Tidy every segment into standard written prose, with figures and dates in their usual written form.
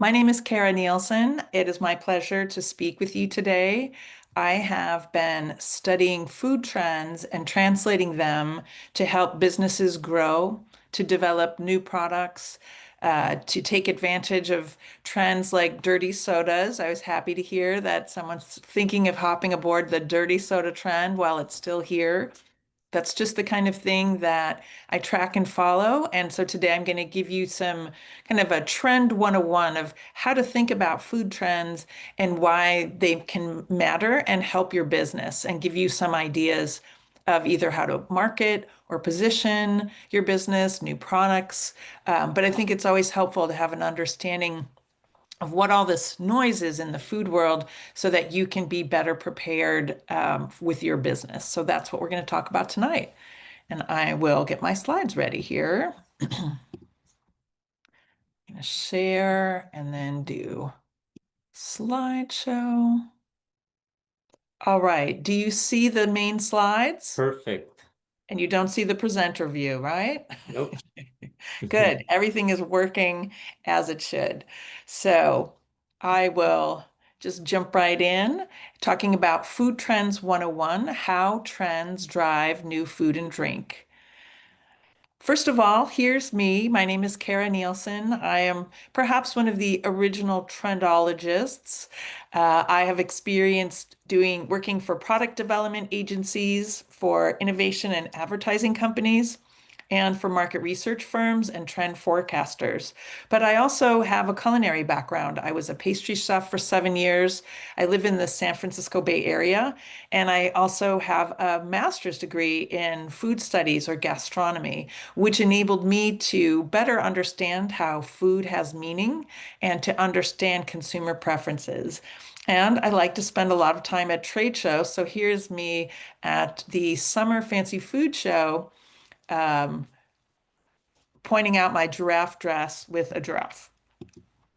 My name is Kara Nielsen. It is my pleasure to speak with you today. I have been studying food trends and translating them to help businesses grow, to develop new products, to take advantage of trends like dirty sodas. I was happy to hear that someone's thinking of hopping aboard the dirty soda trend while it's still here. That's just the kind of thing that I track and follow. And so today I'm going to give you some kind of a trend 101 of how to think about food trends and why they can matter and help your business and give you some ideas of either how to market or position your business, new products. But I think it's always helpful to have an understanding of what all this noise is in the food world so that you can be better prepared with your business. So that's what we're going to talk about tonight. And I will get my slides ready here. I'm going to share and then do slideshow. All right. Do you see the main slides? Perfect. And you don't see the presenter view, right? Nope. Good. Everything is working as it should. So I will just jump right in, talking about Food Trends 101, how trends drive new food and drink. First of all, here's me. My name is Kara Nielsen. I am perhaps one of the original trendologists. I have experienced working for product development agencies, for innovation and advertising companies, and for market research firms and trend forecasters. But I also have a culinary background. I was a pastry chef for 7 years. I live in the San Francisco Bay Area, and I also have a master's degree in food studies or gastronomy, which enabled me to better understand how food has meaning and to understand consumer preferences. And I like to spend a lot of time at trade shows. So here's me at the Summer Fancy Food Show, um, pointing out my giraffe dress with a giraffe.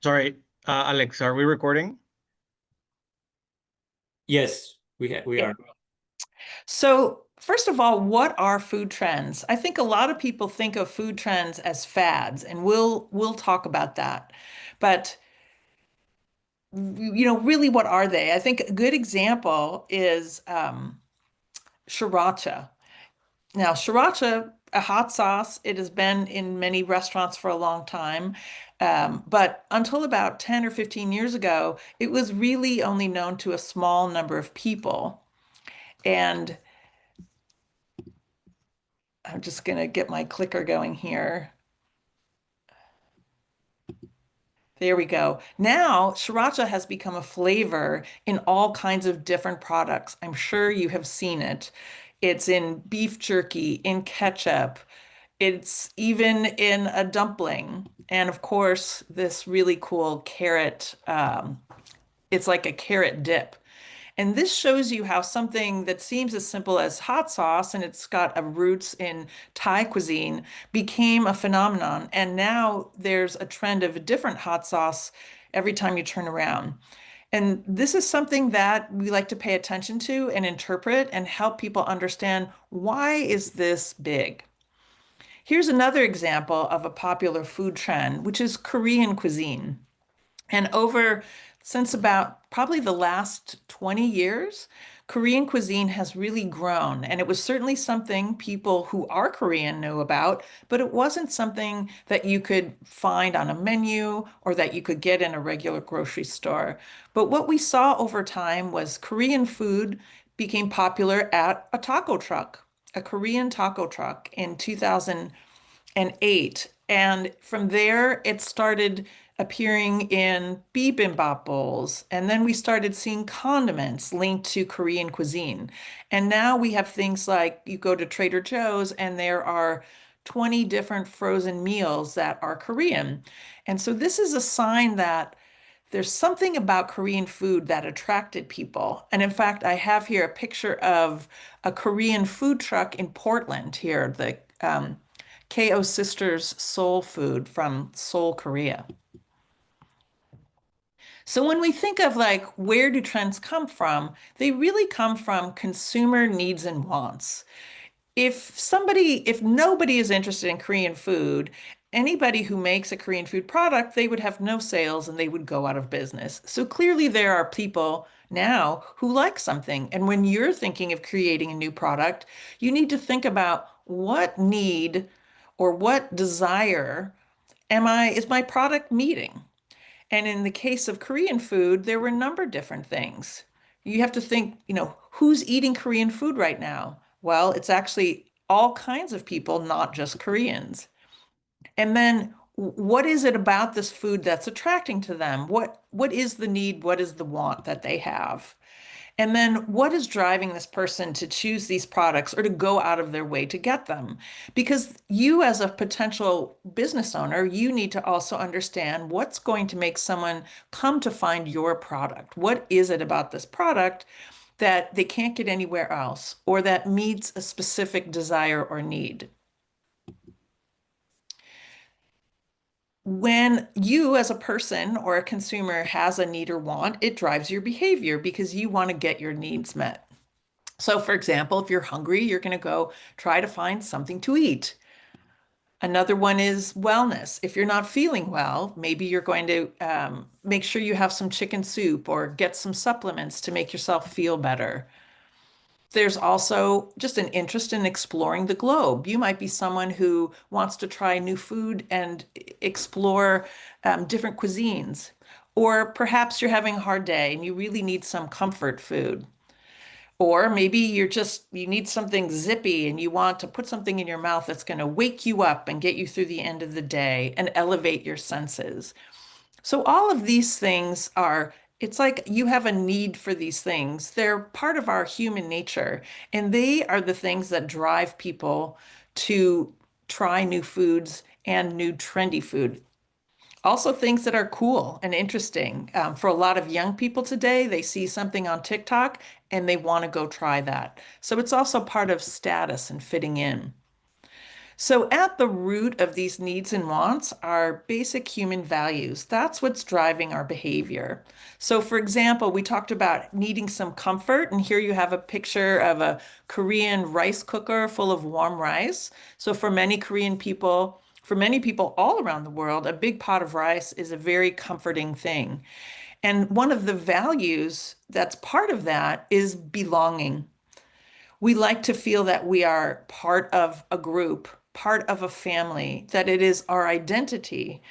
Sorry, Alex, are we recording? Yes, we Yeah. are. So, first of all, what are food trends? I think a lot of people think of food trends as fads, and we'll talk about that. But really, what are they? I think a good example is sriracha. Now, sriracha, a hot sauce, it has been in many restaurants for a long time. But until about 10 or 15 years ago, it was really only known to a small number of people. And I'm just going to get my clicker going here. There we go. Now, sriracha has become a flavor in all kinds of different products. I'm sure you have seen it. It's in beef jerky, in ketchup. It's even in a dumpling. And of course, this really cool carrot, it's like a carrot dip. And this shows you how something that seems as simple as hot sauce, and it's got a roots in Thai cuisine, became a phenomenon. And now there's a trend of a different hot sauce every time you turn around. And this is something that we like to pay attention to and interpret and help people understand, why is this big? Here's another example of a popular food trend, which is Korean cuisine. And since about probably the last 20 years, Korean cuisine has really grown. And it was certainly something people who are Korean knew about, but it wasn't something that you could find on a menu or that you could get in a regular grocery store. But what we saw over time was Korean food became popular at a taco truck, a Korean taco truck in 2008. And from there, it started appearing in bibimbap bowls. And then we started seeing condiments linked to Korean cuisine. And now we have things like you go to Trader Joe's and there are 20 different frozen meals that are Korean. And so this is a sign that there's something about Korean food that attracted people. And in fact, I have here a picture of a Korean food truck in Portland here, the KO Sisters Soul Food from Seoul, Korea. So when we think of like where do trends come from, they really come from consumer needs and wants. If nobody is interested in Korean food anybody who makes a Korean food product, they would have no sales and they would go out of business. So clearly, there are people now who like something. And when you're thinking of creating a new product, you need to think about what need or what desire is my product meeting? And in the case of Korean food, there were a number of different things. You have to think, who's eating Korean food right now? Well, it's actually all kinds of people, not just Koreans. And then what is it about this food that's attracting to them? What is the need? What is the want that they have? And then what is driving this person to choose these products or to go out of their way to get them? Because you, as a potential business owner, you need to also understand what's going to make someone come to find your product. What is it about this product that they can't get anywhere else or that meets a specific desire or need? When you, as a person or a consumer, has a need or want, it drives your behavior because you want to get your needs met. So, for example, if you're hungry, you're going to go try to find something to eat. Another one is wellness. If you're not feeling well, maybe you're going to make sure you have some chicken soup or get some supplements to make yourself feel better. There's also just an interest in exploring the globe. You might be someone who wants to try new food and explore different cuisines. Or perhaps you're having a hard day and you really need some comfort food. Or maybe you need something zippy and you want to put something in your mouth that's going to wake you up and get you through the end of the day and elevate your senses. So all of these things it's like you have a need for these things. They're part of our human nature, and they are the things that drive people to try new foods and new trendy food. Also, things that are cool and interesting. For a lot of young people today, they see something on TikTok and they want to go try that. So it's also part of status and fitting in. So, at the root of these needs and wants are basic human values. That's what's driving our behavior. So, for example, we talked about needing some comfort, and here you have a picture of a Korean rice cooker full of warm rice. So, for many people all around the world, a big pot of rice is a very comforting thing. And one of the values that's part of that is belonging. We like to feel that we are part of a group, part of a family, that it is our identity.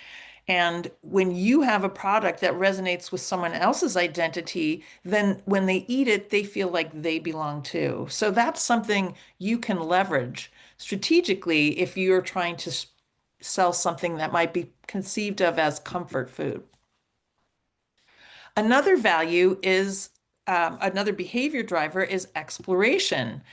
And when you have a product that resonates with someone else's identity, then when they eat it, they feel like they belong too. So that's something you can leverage strategically if you're trying to sell something that might be conceived of as comfort food. Another value is another behavior driver is exploration.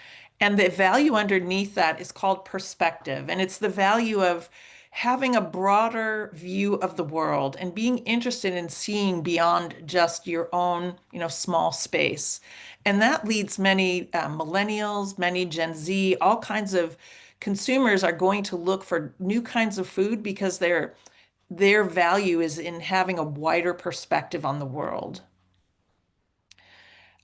And the value underneath that is called perspective. And it's the value of having a broader view of the world and being interested in seeing beyond just your own, small space. And that leads many millennials, many Gen Z, all kinds of consumers are going to look for new kinds of food because their value is in having a wider perspective on the world.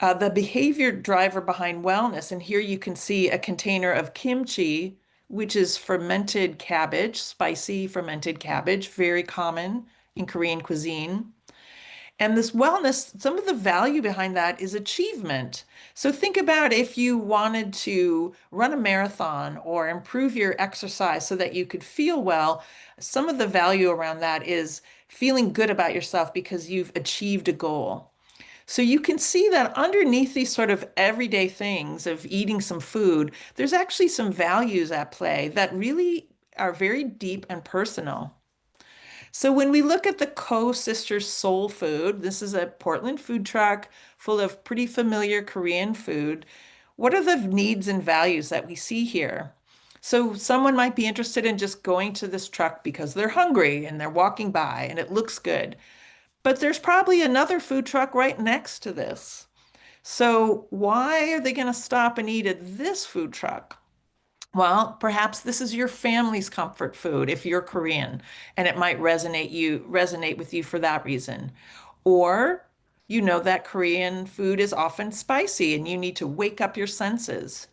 The behavior driver behind wellness, and here you can see a container of kimchi, which is fermented cabbage, spicy fermented cabbage, very common in Korean cuisine. And this wellness, some of the value behind that is achievement. So think about if you wanted to run a marathon or improve your exercise so that you could feel well, some of the value around that is feeling good about yourself because you've achieved a goal. So you can see that underneath these sort of everyday things of eating some food, there's actually some values at play that really are very deep and personal. So when we look at the Co-Sisters Soul Food, this is a Portland food truck full of pretty familiar Korean food. What are the needs and values that we see here? So someone might be interested in just going to this truck because they're hungry and they're walking by and it looks good. But there's probably another food truck right next to this. So why are they going to stop and eat at this food truck? Well, perhaps this is your family's comfort food if you're Korean, and it might resonate with you for that reason. Or you know that Korean food is often spicy and you need to wake up your senses.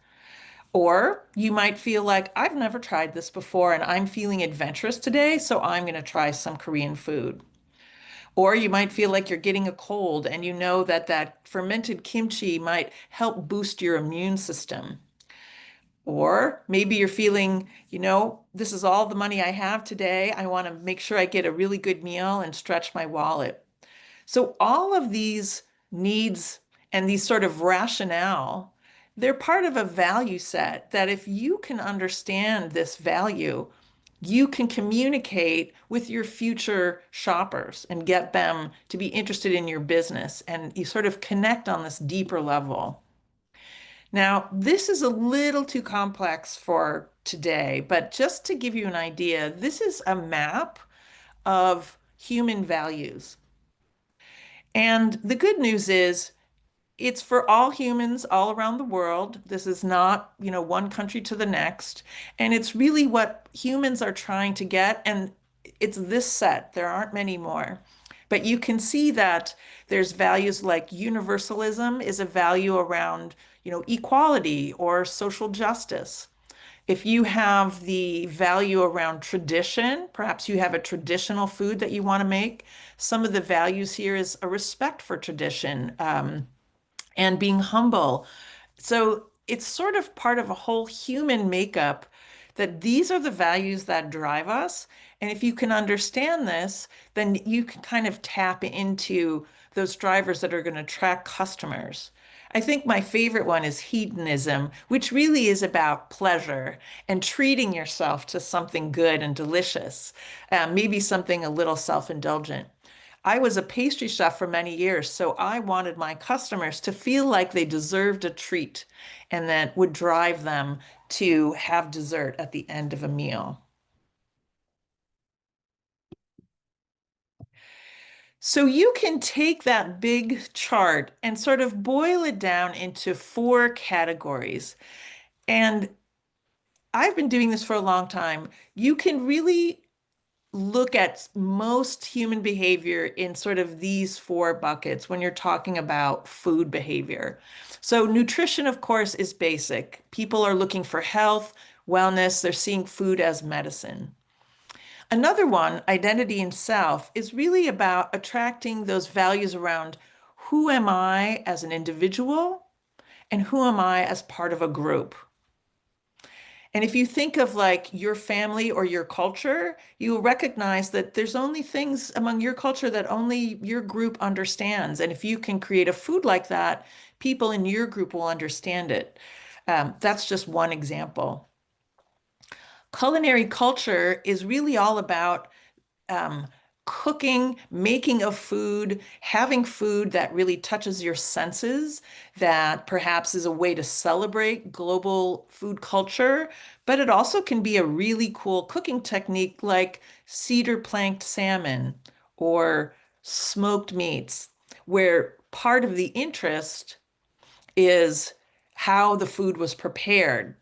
Or you might feel like, I've never tried this before and I'm feeling adventurous today, so I'm going to try some Korean food. Or you might feel like you're getting a cold and you know that that fermented kimchi might help boost your immune system. Or maybe you're feeling, this is all the money I have today. I want to make sure I get a really good meal and stretch my wallet. So all of these needs and these sort of rationale, they're part of a value set that if you can understand this value, you can communicate with your future shoppers and get them to be interested in your business and you sort of connect on this deeper level. Now, this is a little too complex for today, but just to give you an idea, this is a map of human values. And the good news is it's for all humans all around the world. This is not, one country to the next. And it's really what humans are trying to get. And it's this set. There aren't many more. But you can see that there's values like universalism is a value around, equality or social justice. If you have the value around tradition, perhaps you have a traditional food that you want to make. Some of the values here is a respect for tradition, and being humble. So it's sort of part of a whole human makeup that these are the values that drive us. And if you can understand this, then you can kind of tap into those drivers that are going to attract customers. I think my favorite one is hedonism, which really is about pleasure and treating yourself to something good and delicious, maybe something a little self-indulgent. I was a pastry chef for many years, so I wanted my customers to feel like they deserved a treat and that would drive them to have dessert at the end of a meal. So you can take that big chart and sort of boil it down into four categories. And I've been doing this for a long time. You can really look at most human behavior in sort of these four buckets when you're talking about food behavior. So, nutrition, of course, is basic. People are looking for health, wellness, they're seeing food as medicine. Another one, identity and self, is really about attracting those values around who am I as an individual and who am I as part of a group. And if you think of like your family or your culture, you will recognize that there's only things among your culture that only your group understands. And if you can create a food like that, people in your group will understand it. That's just one example. Culinary culture is really all about um, cooking, making of food, having food that really touches your senses, that perhaps is a way to celebrate global food culture, but it also can be a really cool cooking technique like cedar planked salmon or smoked meats, where part of the interest is how the food was prepared.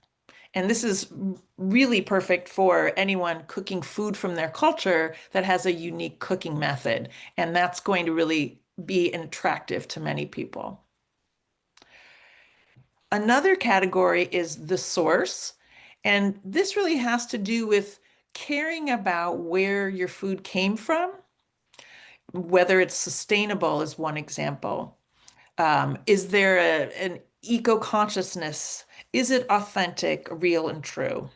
And this is really perfect for anyone cooking food from their culture that has a unique cooking method. And that's going to really be attractive to many people. Another category is the source. And this really has to do with caring about where your food came from, whether it's sustainable is one example. Is there an eco-consciousness? Is it authentic, real, and true?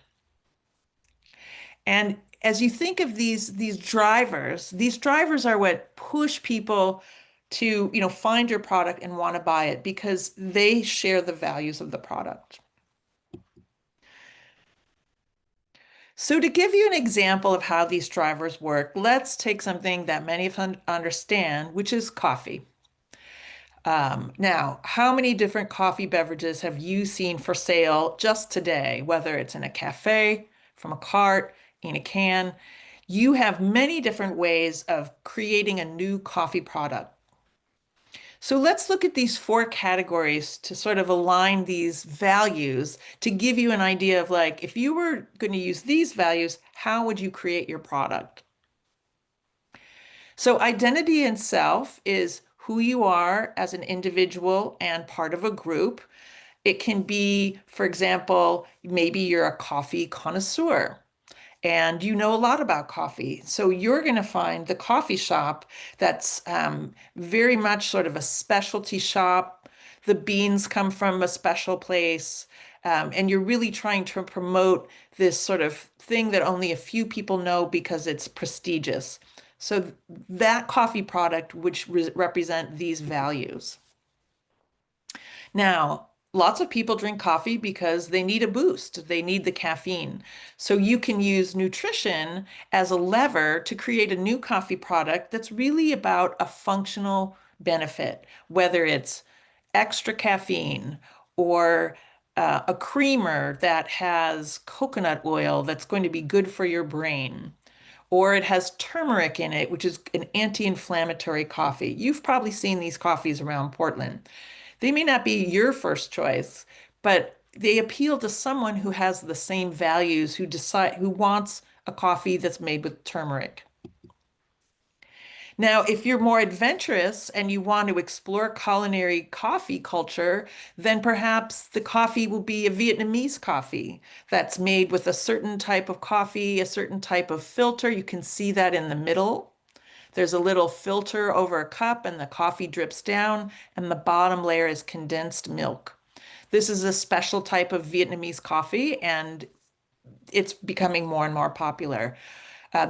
And as you think of these drivers are what push people to, find your product and want to buy it because they share the values of the product. So to give you an example of how these drivers work, let's take something that many of us understand, which is coffee. Now, how many different coffee beverages have you seen for sale just today, whether it's in a cafe, from a cart, in a can? You have many different ways of creating a new coffee product. So let's look at these four categories to sort of align these values to give you an idea of like, if you were going to use these values, how would you create your product? So identity and self is who you are as an individual and part of a group. It can be, for example, maybe you're a coffee connoisseur and you know a lot about coffee. So you're going to find the coffee shop that's very much sort of a specialty shop. The beans come from a special place. And you're really trying to promote this sort of thing that only a few people know because it's prestigious. So that coffee product, which represent these values. Now, lots of people drink coffee because they need a boost. They need the caffeine. So you can use nutrition as a lever to create a new coffee product that's really about a functional benefit, whether it's extra caffeine or a creamer that has coconut oil that's going to be good for your brain. Or it has turmeric in it, which is an anti-inflammatory coffee. You've probably seen these coffees around Portland. They may not be your first choice, but they appeal to someone who has the same values, who wants a coffee that's made with turmeric. Now, if you're more adventurous and you want to explore culinary coffee culture, then perhaps the coffee will be a Vietnamese coffee that's made with a certain type of coffee, a certain type of filter. You can see that in the middle. There's a little filter over a cup, and the coffee drips down, and the bottom layer is condensed milk. This is a special type of Vietnamese coffee, and it's becoming more and more popular.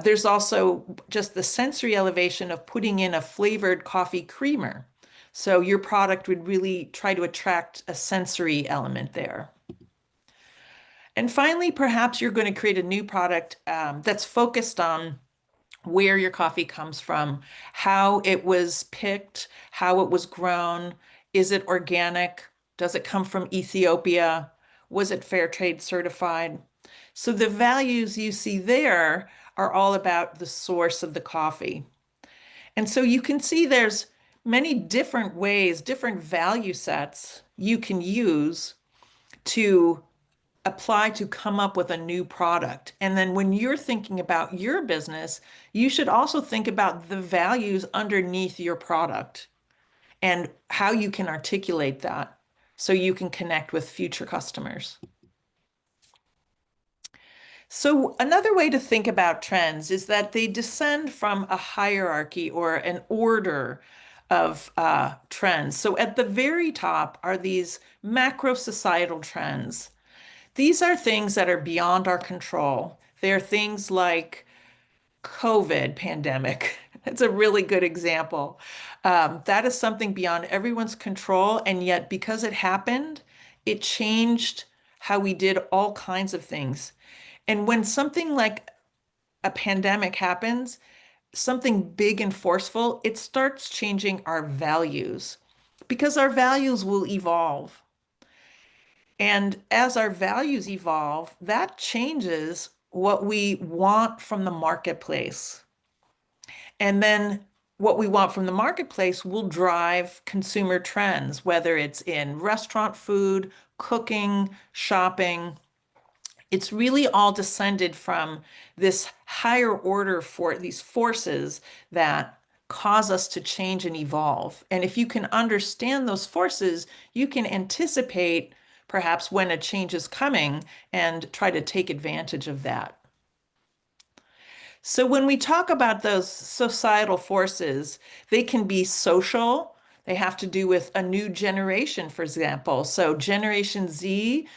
There's also just the sensory elevation of putting in a flavored coffee creamer. So your product would really try to attract a sensory element there. And finally, perhaps you're going to create a new product that's focused on where your coffee comes from, how it was picked, how it was grown. Is it organic? Does it come from Ethiopia? Was it fair trade certified? So the values you see there are all about the source of the coffee. And so you can see there's many different ways, different value sets you can use to apply to come up with a new product. And then when you're thinking about your business, you should also think about the values underneath your product and how you can articulate that so you can connect with future customers. So another way to think about trends is that they descend from a hierarchy or an order of trends. So at the very top are these macro societal trends. These are things that are beyond our control. They're things like COVID pandemic. It's a really good example. That is something beyond everyone's control, and yet because it happened, it changed how we did all kinds of things. And when something like a pandemic happens, something big and forceful, it starts changing our values because our values will evolve. And as our values evolve, that changes what we want from the marketplace. And then what we want from the marketplace will drive consumer trends, whether it's in restaurant food, cooking, shopping. It's really all descended from this higher order for these forces that cause us to change and evolve. And if you can understand those forces, you can anticipate perhaps when a change is coming and try to take advantage of that. So when we talk about those societal forces, they can be social. They have to do with a new generation, for example. So Generation Z,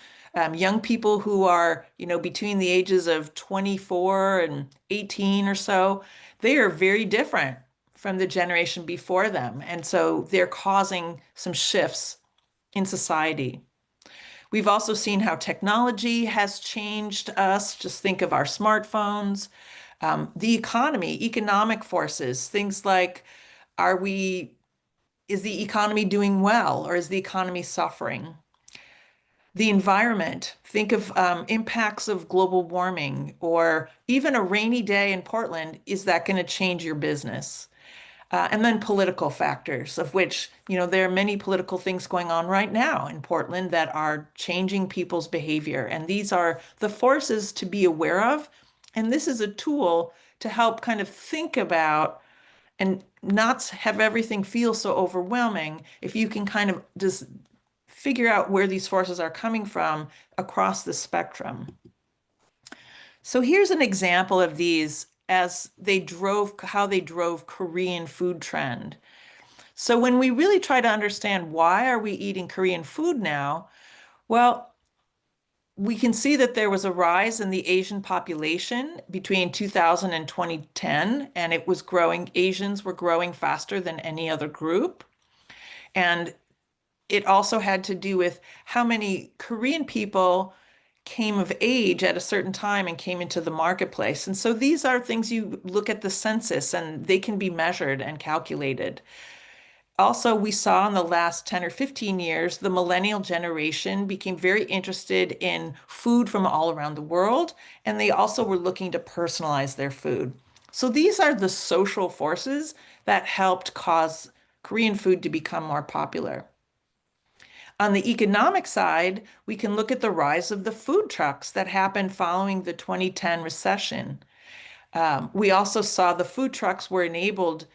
young people who are, between the ages of 24 and 18 or so, they are very different from the generation before them. And so they're causing some shifts in society. We've also seen how technology has changed us. Just think of our smartphones, the economy, economic forces, things like, are we, is the economy doing well or is the economy suffering? The environment, think of impacts of global warming or even a rainy day in Portland. Is that going to change your business? And then political factors, of which, there are many political things going on right now in Portland that are changing people's behavior. And these are the forces to be aware of. And this is a tool to help kind of think about and not have everything feel so overwhelming. If you can kind of just figure out where these forces are coming from across the spectrum. So here's an example of these as how they drove Korean food trend. So when we really try to understand why are we eating Korean food now, well, we can see that there was a rise in the Asian population between 2000 and 2010, and it was growing. Asians were growing faster than any other group. And it also had to do with how many Korean people came of age at a certain time and came into the marketplace. And so these are things you look at the census and they can be measured and calculated. Also, we saw in the last 10 or 15 years, the millennial generation became very interested in food from all around the world, and they also were looking to personalize their food. So these are the social forces that helped cause Korean food to become more popular. On the economic side, we can look at the rise of the food trucks that happened following the 2010 recession. We also saw the food trucks were enabled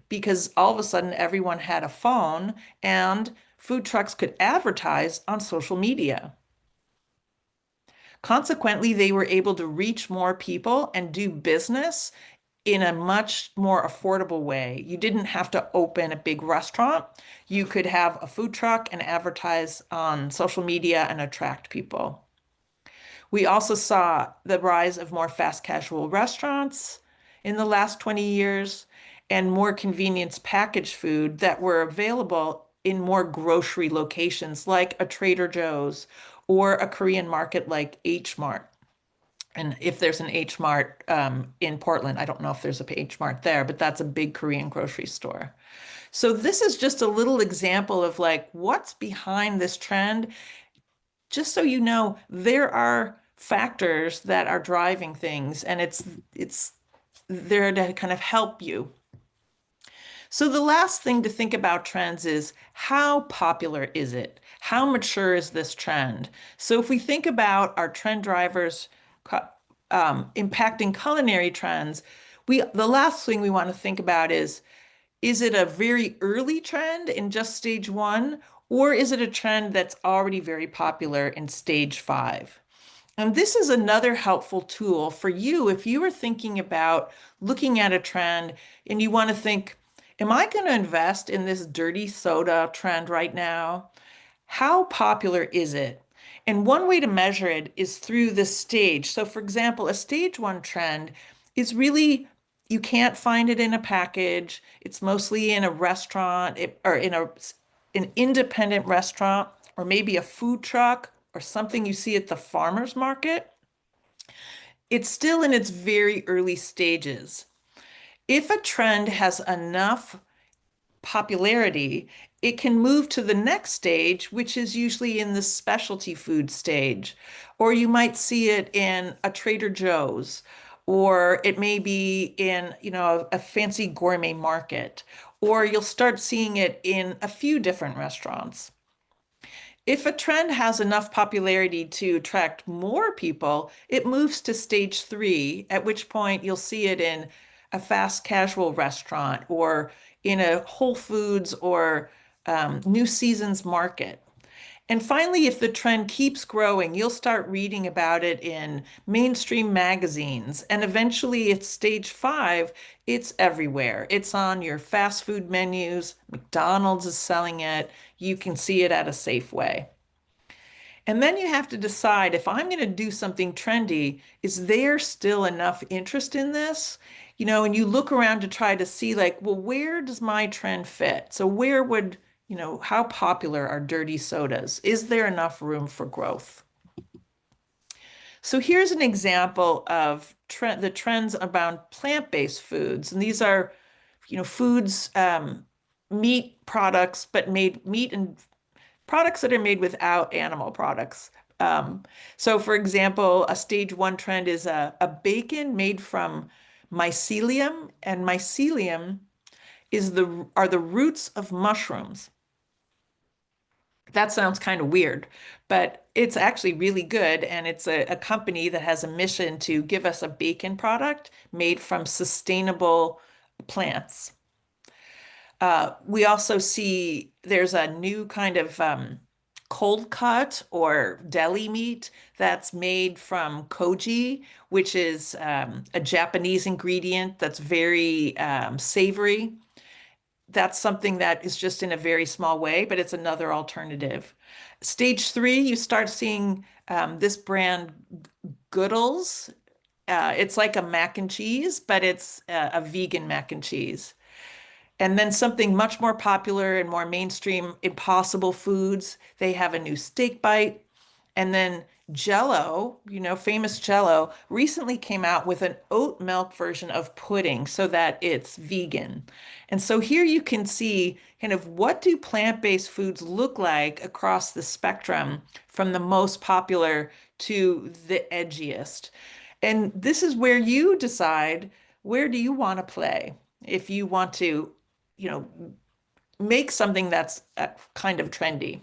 because all of a sudden everyone had a phone and food trucks could advertise on social media. Consequently, they were able to reach more people and do business in a much more affordable way. You didn't have to open a big restaurant. You could have a food truck and advertise on social media and attract people. We also saw the rise of more fast casual restaurants in the last 20 years and more convenience packaged food that were available in more grocery locations like a Trader Joe's or a Korean market like H Mart. And if there's an H Mart in Portland, I don't know if there's a H Mart there, but that's a big Korean grocery store. So this is just a little example of like what's behind this trend. Just so you know, there are factors that are driving things, and it's there to kind of help you. So the last thing to think about trends is how popular is it? How mature is this trend? So if we think about our trend drivers impacting culinary trends, the last thing we want to think about is it a very early trend in just stage one, or is it a trend that's already very popular in stage five? And this is another helpful tool for you if you are thinking about looking at a trend and you want to think, am I going to invest in this dirty soda trend right now? How popular is it? And one way to measure it is through the stage. So, for example, a stage one trend is really, you can't find it in a package. It's mostly in a restaurant or in an independent restaurant or maybe a food truck or something you see at the farmer's market. It's still in its very early stages. If a trend has enough popularity, it can move to the next stage, which is usually in the specialty food stage. Or you might see it in a Trader Joe's, or it may be in, a fancy gourmet market, or you'll start seeing it in a few different restaurants. If a trend has enough popularity to attract more people, it moves to stage three, at which point you'll see it in a fast casual restaurant or in a Whole Foods or New Seasons market. And finally, if the trend keeps growing, you'll start reading about it in mainstream magazines. And eventually, it's stage five, it's everywhere. It's on your fast food menus. McDonald's is selling it. You can see it at a Safeway. And then you have to decide if I'm going to do something trendy, is there still enough interest in this? And you look around to try to see, like, well, where does my trend fit? So, where would, how popular are dirty sodas? Is there enough room for growth? So, here's an example of the trends around plant-based foods. And these are, foods, meat products, but made meat and products that are made without animal products. Um, so, for example, a stage one trend is a bacon made from mycelium, and mycelium are the roots of mushrooms. That sounds kind of weird, but it's actually really good, and it's a company that has a mission to give us a bacon product made from sustainable plants. We also see there's a new kind of cold cut or deli meat that's made from koji, which is a Japanese ingredient that's very savory. That's something that is just in a very small way, but it's another alternative. Stage three, you start seeing this brand Goodles. It's like a mac and cheese, but it's a vegan mac and cheese. And then something much more popular and more mainstream, Impossible Foods. They have a new steak bite. And then Jello, famous Jello, recently came out with an oat milk version of pudding so that it's vegan. And so here you can see kind of what do plant-based foods look like across the spectrum from the most popular to the edgiest. And this is where you decide where do you want to play? If you want to, you know, make something that's kind of trendy.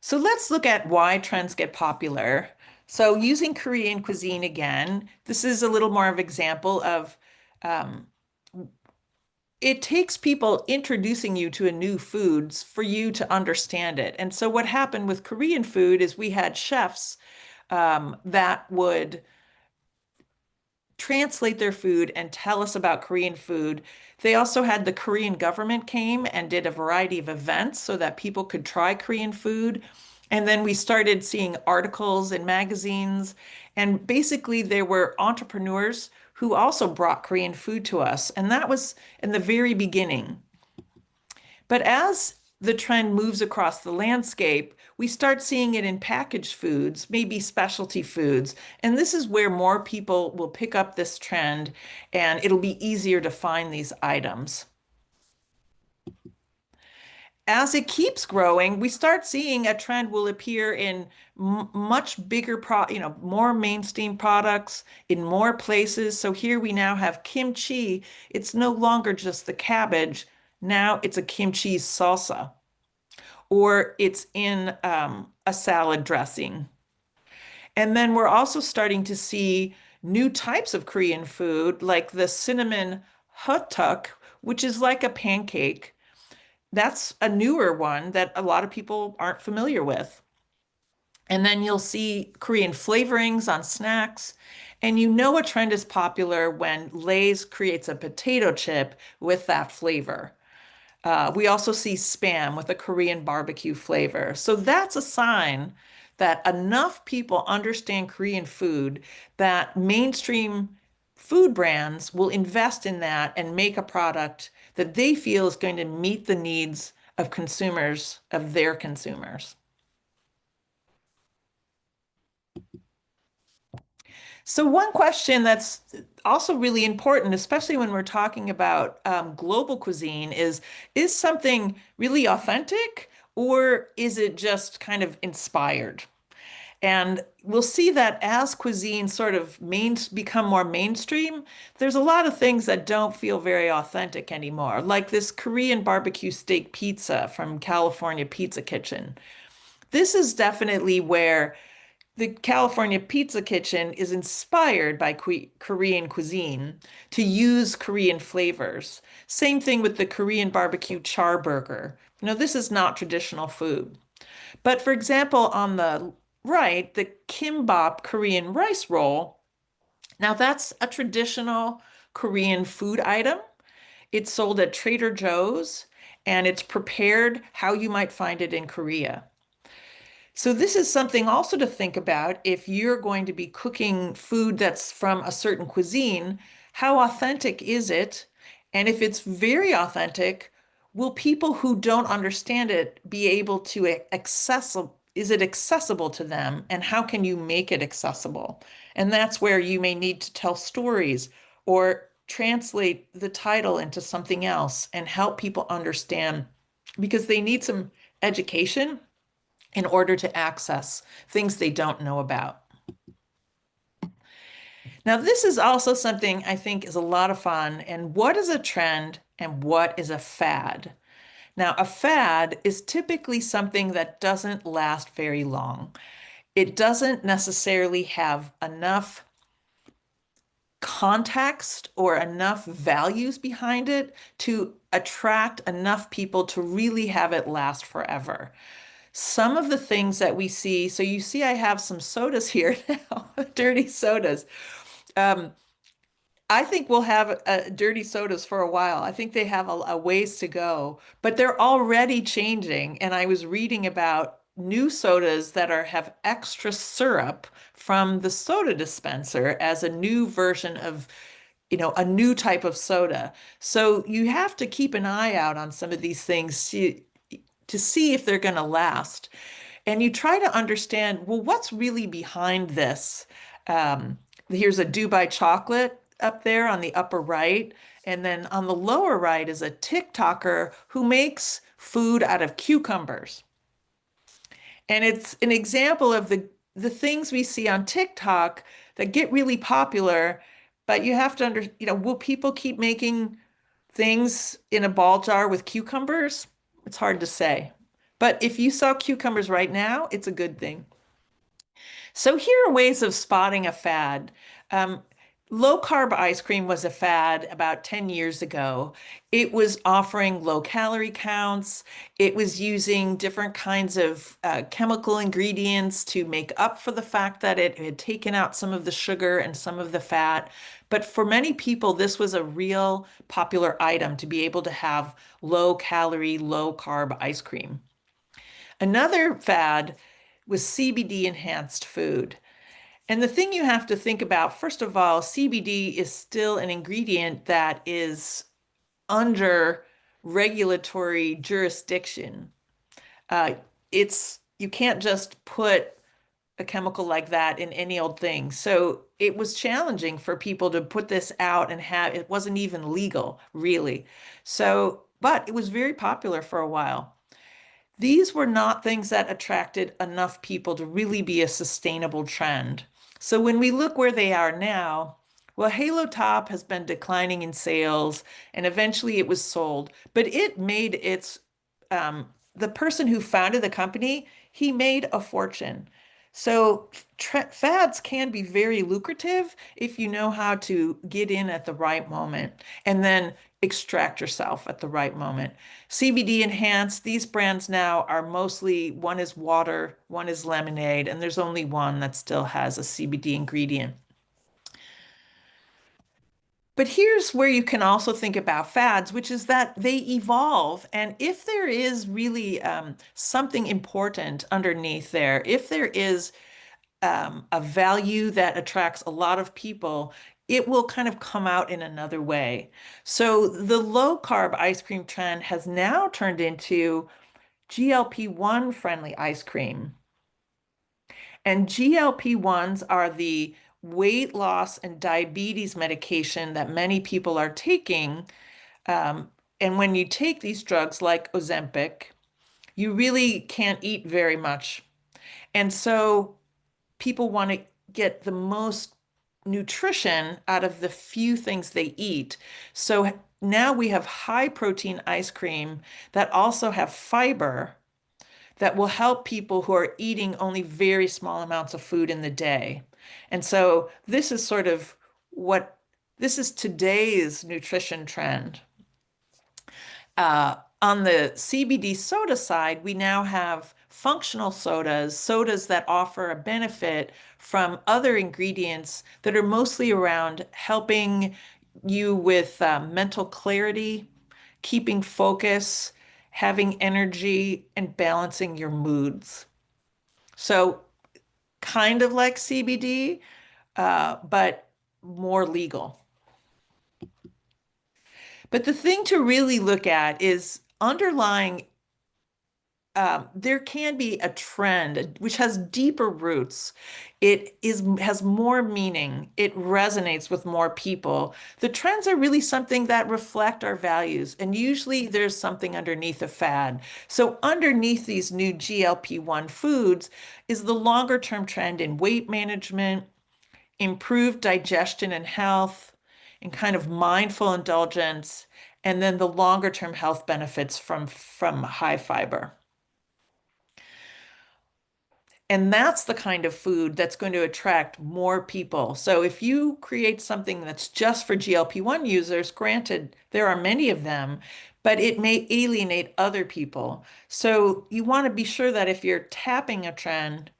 So let's look at why trends get popular. So using Korean cuisine again, this is a little more of example of um, it takes people introducing you to a new foods for you to understand it. And so what happened with Korean food is we had chefs that would translate their food and tell us about Korean food. They also had the Korean government came and did a variety of events so that people could try Korean food. And then we started seeing articles in magazines. And basically, there were entrepreneurs who also brought Korean food to us. And that was in the very beginning. But as the trend moves across the landscape, we start seeing it in packaged foods, maybe specialty foods. And this is where more people will pick up this trend and it'll be easier to find these items. As it keeps growing, we start seeing a trend will appear in much bigger more mainstream products in more places. So here we now have kimchi. It's no longer just the cabbage. Now it's a kimchi salsa, or it's in a salad dressing. And then we're also starting to see new types of Korean food, like the cinnamon hotteok, which is like a pancake. That's a newer one that a lot of people aren't familiar with. And then you'll see Korean flavorings on snacks. And you know a trend is popular when Lay's creates a potato chip with that flavor. We also see Spam with a Korean barbecue flavor. So that's a sign that enough people understand Korean food that mainstream food brands will invest in that and make a product that they feel is going to meet the needs of consumers, of their consumers. So one question that's also really important, especially when we're talking about global cuisine, is something really authentic or is it just kind of inspired? And we'll see that as cuisine sort of become more mainstream, there's a lot of things that don't feel very authentic anymore, like this Korean barbecue steak pizza from California Pizza Kitchen. This is definitely where the California Pizza Kitchen is inspired by Korean cuisine to use Korean flavors. Same thing with the Korean barbecue char burger. This is not traditional food. But for example, on the right, the kimbap Korean rice roll, now that's a traditional Korean food item. It's sold at Trader Joe's and it's prepared how you might find it in Korea. So this is something also to think about if you're going to be cooking food that's from a certain cuisine, how authentic is it? And if it's very authentic, will people who don't understand it be able to accessible? Is it accessible to them? And how can you make it accessible? And that's where you may need to tell stories or translate the title into something else and help people understand because they need some education in order to access things they don't know about. Now, this is also something I think is a lot of fun. And what is a trend and what is a fad? Now, a fad is typically something that doesn't last very long. It doesn't necessarily have enough context or enough values behind it to attract enough people to really have it last forever. Some of the things that we see, so you see, I have some sodas here now, dirty sodas. Um, I think we'll have dirty sodas for a while. I think they have a ways to go, but they're already changing. And I was reading about new sodas that have extra syrup from the soda dispenser as a new version of, a new type of soda. So you have to keep an eye out on some of these things to see if they're going to last. And you try to understand, well, what's really behind this? Here's a Dubai chocolate up there on the upper right. And then on the lower right is a TikToker who makes food out of cucumbers. And it's an example of the things we see on TikTok that get really popular, but you have to will people keep making things in a ball jar with cucumbers? It's hard to say. But if you saw cucumbers right now, it's a good thing. So here are ways of spotting a fad. Um, Low carb ice cream was a fad about 10 years ago. It was offering low calorie counts. It was using different kinds of chemical ingredients to make up for the fact that it had taken out some of the sugar and some of the fat. But for many people, this was a real popular item to be able to have low calorie, low carb ice cream. Another fad was CBD enhanced food. And the thing you have to think about, first of all, CBD is still an ingredient that is under regulatory jurisdiction. Uh, you can't just put a chemical like that in any old thing. So it was challenging for people to put this out and have it wasn't even legal, really. So, but it was very popular for a while. These were not things that attracted enough people to really be a sustainable trend. So when we look where they are now, well, Halo Top has been declining in sales and eventually it was sold, but it made the person who founded the company, he made a fortune. So fads can be very lucrative if you know how to get in at the right moment and then extract yourself at the right moment. CBD enhanced, these brands now are mostly one is water, one is lemonade, and there's only one that still has a CBD ingredient. But here's where you can also think about fads, which is that they evolve. And if there is really something important underneath there, if there is a value that attracts a lot of people, it will kind of come out in another way. So the low carb ice cream trend has now turned into GLP-1 friendly ice cream. And GLP-1s are the weight loss and diabetes medication that many people are taking. Um, and when you take these drugs like Ozempic, you really can't eat very much. And so people want to get the most nutrition out of the few things they eat. So now we have high protein ice cream that also have fiber that will help people who are eating only very small amounts of food in the day. And so this is sort of what this is today's nutrition trend. On the CBD soda side, we now have functional sodas, sodas that offer a benefit from other ingredients that are mostly around helping you with mental clarity, keeping focus, having energy, and balancing your moods. So, kind of like CBD, but more legal. But the thing to really look at is underlying, there can be a trend which has deeper roots. Has more meaning. It resonates with more people. The trends are really something that reflect our values, and usually there's something underneath a fad. So underneath these new GLP-1 foods is the longer term trend in weight management, improved digestion and health, and kind of mindful indulgence, and then the longer term health benefits from high fiber. And that's the kind of food that's going to attract more people. So if you create something that's just for GLP-1 users, granted, there are many of them, but it may alienate other people. So you want to be sure that if you're tapping a trend,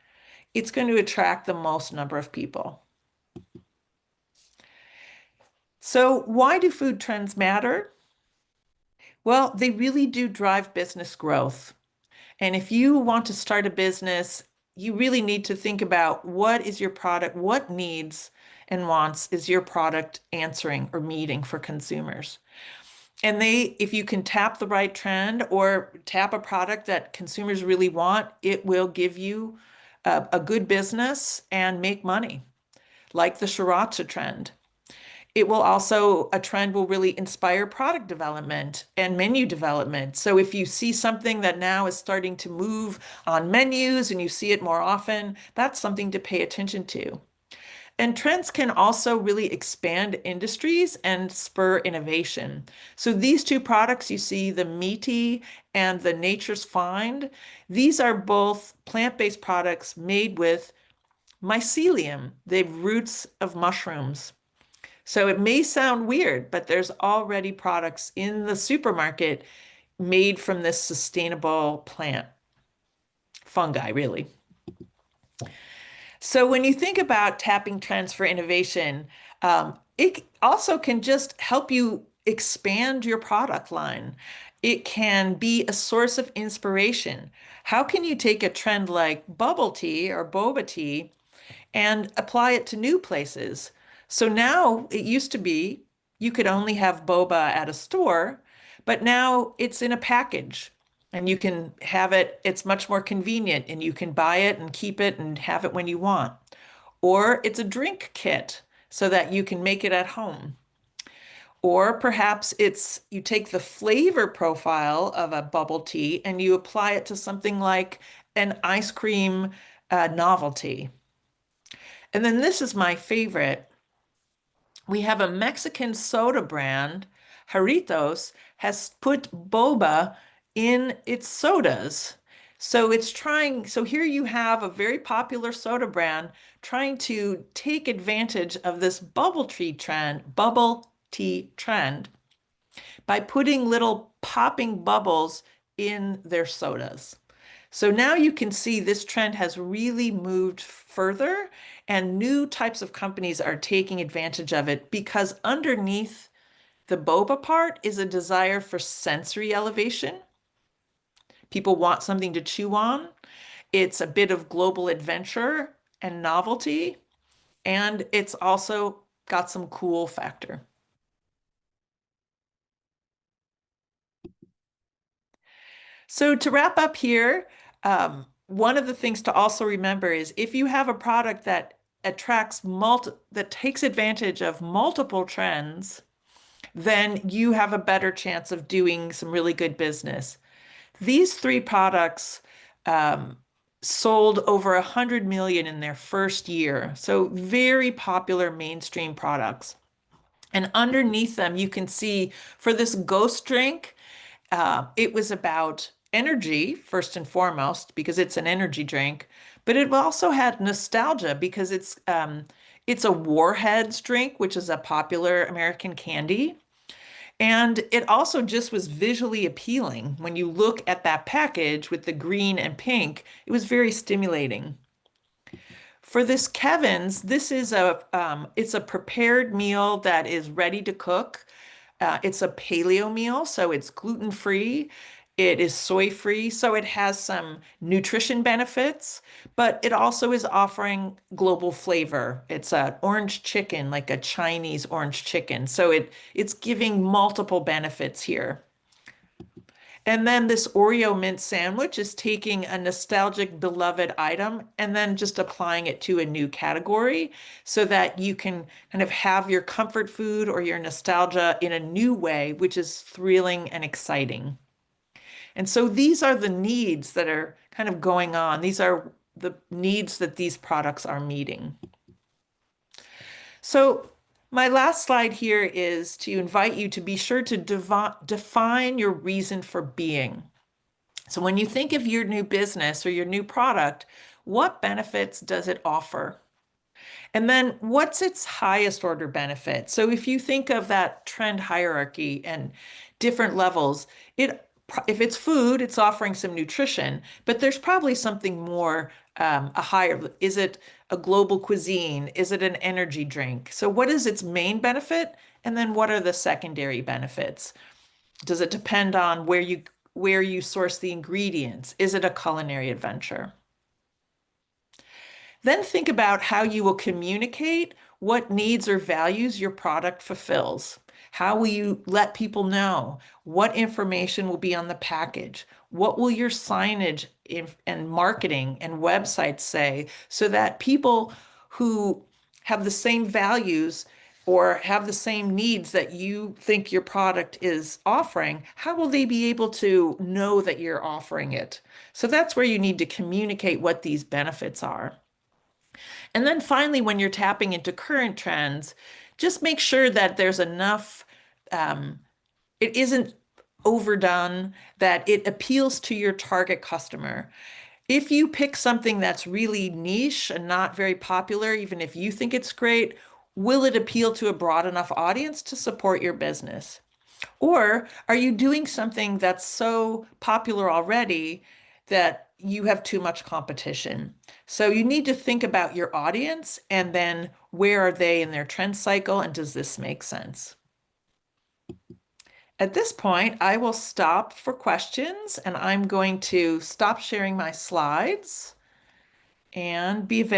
it's going to attract the most number of people. So why do food trends matter? Well, they really do drive business growth. And if you want to start a business, you really need to think about what is your product, what needs and wants is your product answering or meeting for consumers. And if you can tap the right trend or tap a product that consumers really want, it will give you a good business and make money, like the Sriracha trend. It will also, a trend will really inspire product development and menu development. So if you see something that now is starting to move on menus and you see it more often, that's something to pay attention to. And trends can also really expand industries and spur innovation. So these two products you see, the Meaty and the Nature's Find, these are both plant-based products made with mycelium, the roots of mushrooms. So it may sound weird, but there's already products in the supermarket made from this sustainable plant, fungi, really. So when you think about tapping trends for innovation, it also can just help you expand your product line. It can be a source of inspiration. How can you take a trend like bubble tea or boba tea and apply it to new places? So now it used to be you could only have boba at a store, but now it's in a package and you can have it. It's much more convenient and you can buy it and keep it and have it when you want. Or it's a drink kit so that you can make it at home. Or perhaps it's you take the flavor profile of a bubble tea and you apply it to something like an ice cream novelty. And then this is my favorite. We have a Mexican soda brand, Jarritos, has put boba in its sodas. So here you have a very popular soda brand trying to take advantage of this bubble tea trend by putting little popping bubbles in their sodas. So now you can see this trend has really moved further, and new types of companies are taking advantage of it because underneath the boba part is a desire for sensory elevation. People want something to chew on. It's a bit of global adventure and novelty, and it's also got some cool factor. So to wrap up here, one of the things to also remember is if you have a product that that takes advantage of multiple trends, then you have a better chance of doing some really good business. These three products um, sold over 100 million in their first year, so very popular mainstream products. And underneath them, you can see for this ghost drink, it was about energy, first and foremost, because it's an energy drink, but it also had nostalgia because it's a Warheads drink, which is a popular American candy. And it also just was visually appealing. When you look at that package with the green and pink, it was very stimulating. For this Kevin's, this is it's a prepared meal that is ready to cook. It's a paleo meal, so it's gluten-free. It is soy-free, so it has some nutrition benefits, but it also is offering global flavor. It's an orange chicken, like a Chinese orange chicken. So it's giving multiple benefits here. And then this Oreo mint sandwich is taking a nostalgic, beloved item and then just applying it to a new category so that you can kind of have your comfort food or your nostalgia in a new way, which is thrilling and exciting. And so these are the needs that are kind of going on. These are the needs that these products are meeting. So my last slide here is to invite you to be sure to define your reason for being. So when you think of your new business or your new product, what benefits does it offer? And then what's its highest order benefit? So if you think of that trend hierarchy and different levels. It if it's food, it's offering some nutrition, but there's probably something more, a higher. Is it a global cuisine? Is it an energy drink? So what is its main benefit? And then what are the secondary benefits? Does it depend on where you source the ingredients? Is it a culinary adventure? Then think about how you will communicate what needs or values your product fulfills. How will you let people know? What information will be on the package? What will your signage and marketing and websites say so that people who have the same values or have the same needs that you think your product is offering, how will they be able to know that you're offering it? So that's where you need to communicate what these benefits are. And then finally, when you're tapping into current trends, just make sure that there's enough, um, it isn't overdone, that it appeals to your target customer. If you pick something that's really niche and not very popular, even if you think it's great, will it appeal to a broad enough audience to support your business? Or are you doing something that's so popular already that you have too much competition? So you need to think about your audience and then where are they in their trend cycle and does this make sense? At this point, I will stop for questions and I'm going to stop sharing my slides and be available.